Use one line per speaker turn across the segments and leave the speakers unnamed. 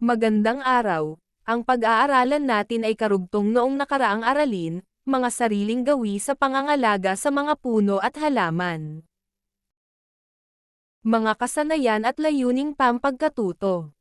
Magandang araw. Ang pag-aaralan natin ay karugtong noong nakaraang aralin, mga sariling gawi sa pangangalaga sa mga puno at halaman. Mga kasanayan at layuning pampagkatuto.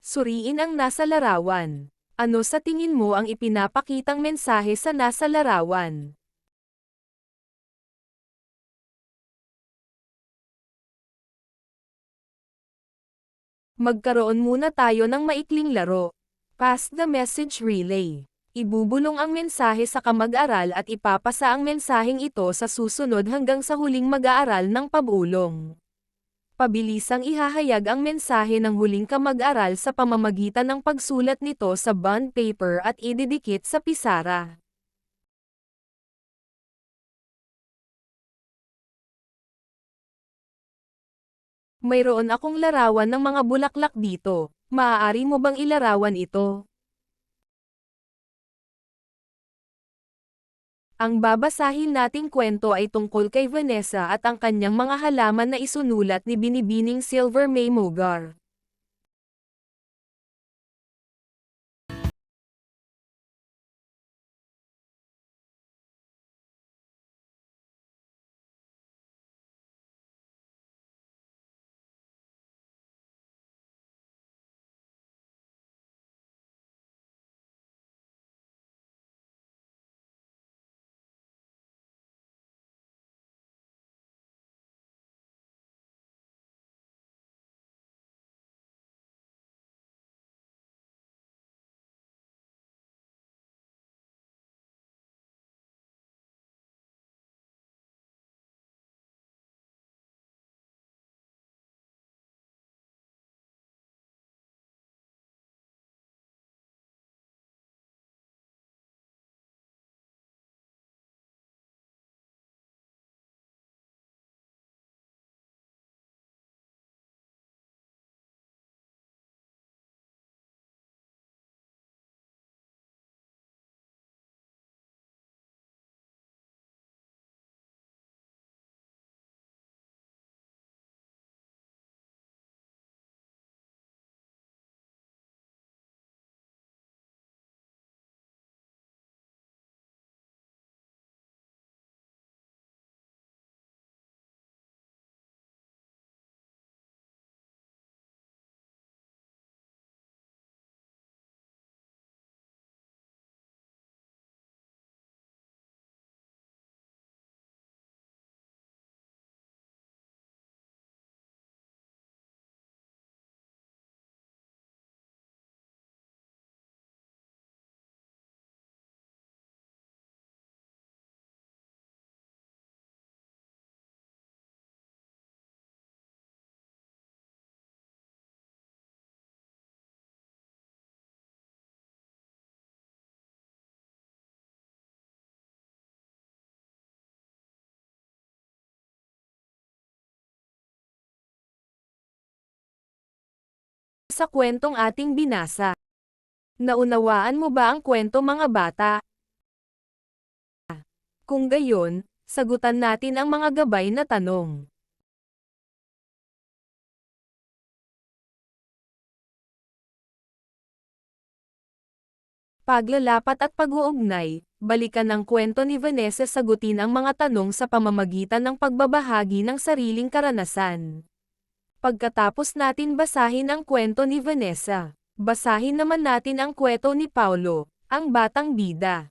Suriin ang nasa larawan. Ano sa tingin mo ang ipinapakitang mensahe sa nasa larawan? Magkaroon muna tayo ng maikling laro. Pass the message relay. Ibubulong ang mensahe sa kamag-aral at ipapasa ang mensaheng ito sa susunod hanggang sa huling mag-aaral ng pabulong. Pabilisang ihahayag ang mensahe ng huling kamag-aral sa pamamagitan ng pagsulat nito sa bond paper at ididikit sa pisara. Mayroon akong larawan ng mga bulaklak dito. Maaari mo bang ilarawan ito? Ang babasahin nating kwento ay tungkol kay Vanessa at ang kanyang mga halaman na isunulat ni Binibining Silver May Mugar. Sa kwentong ating binasa. Naunawaan mo ba ang kwento mga bata? Kung gayon, sagutan natin ang mga gabay na tanong. Paglalapat at pag-uugnay, balikan ang kwento ni Vanessa, sagutin ang mga tanong sa pamamagitan ng pagbabahagi ng sariling karanasan. Pagkatapos natin basahin ang kwento ni Vanessa, basahin naman natin ang kwento ni Paulo, ang batang bida.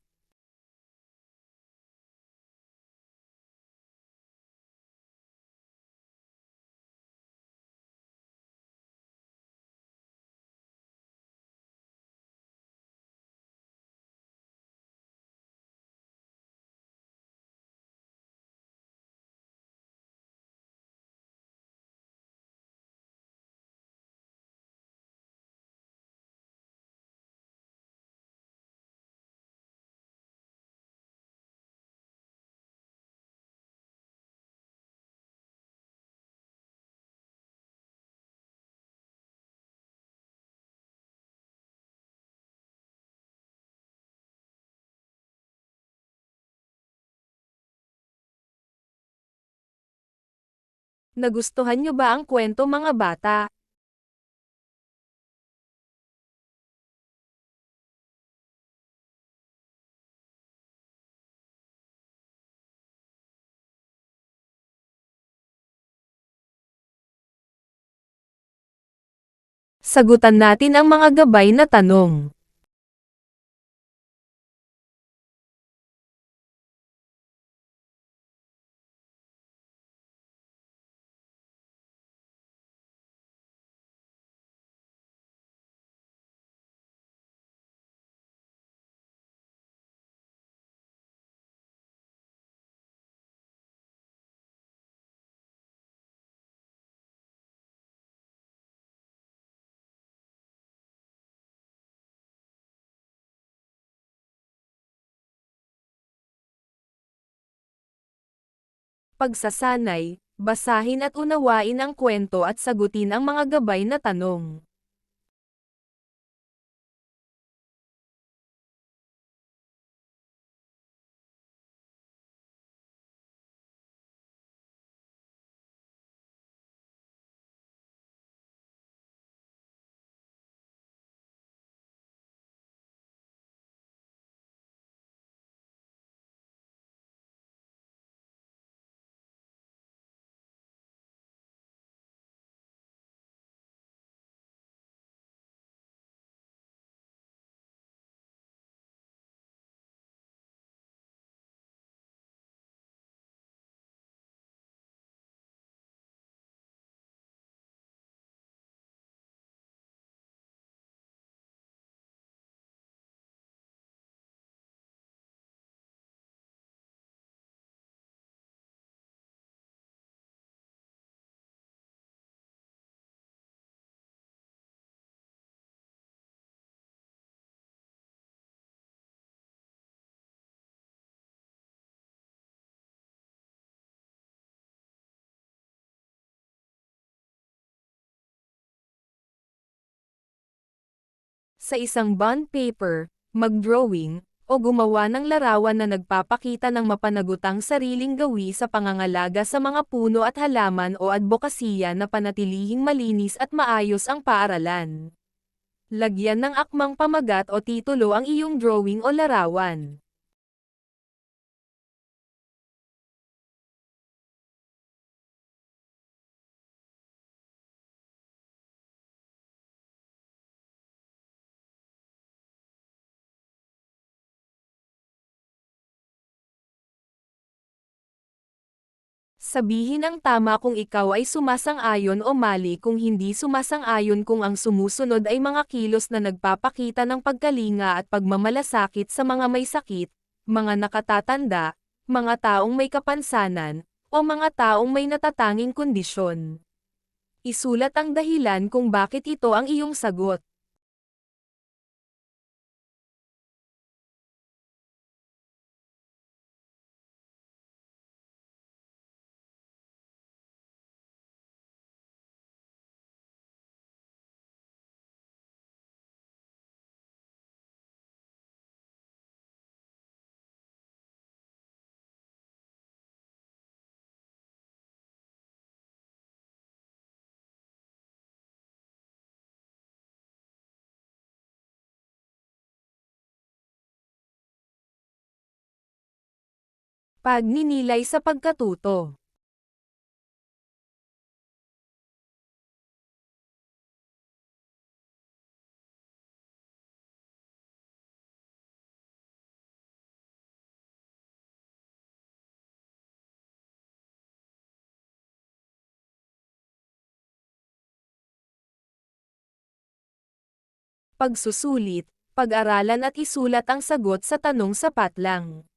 Nagustuhan niyo ba ang kwento mga bata? Sagutan natin ang mga gabay na tanong. Pagsasanay, basahin at unawain ang kwento at sagutin ang mga gabay na tanong. Sa isang bond paper, mag-drawing, o gumawa ng larawan na nagpapakita ng mapanagutang sariling gawi sa pangangalaga sa mga puno at halaman o adbokasya na panatilihing malinis at maayos ang paaralan. Lagyan ng akmang pamagat o titulo ang iyong drawing o larawan. Sabihin ang tama kung ikaw ay sumasang-ayon o mali kung hindi sumasang-ayon kung ang sumusunod ay mga kilos na nagpapakita ng pagkalinga at pagmamalasakit sa mga may sakit, mga nakatatanda, mga taong may kapansanan, o mga taong may natatanging kondisyon. Isulat ang dahilan kung bakit ito ang iyong sagot. Pagninilay sa pagkatuto. Pagsusulit, pag-aralan at isulat ang sagot sa tanong sapat lang.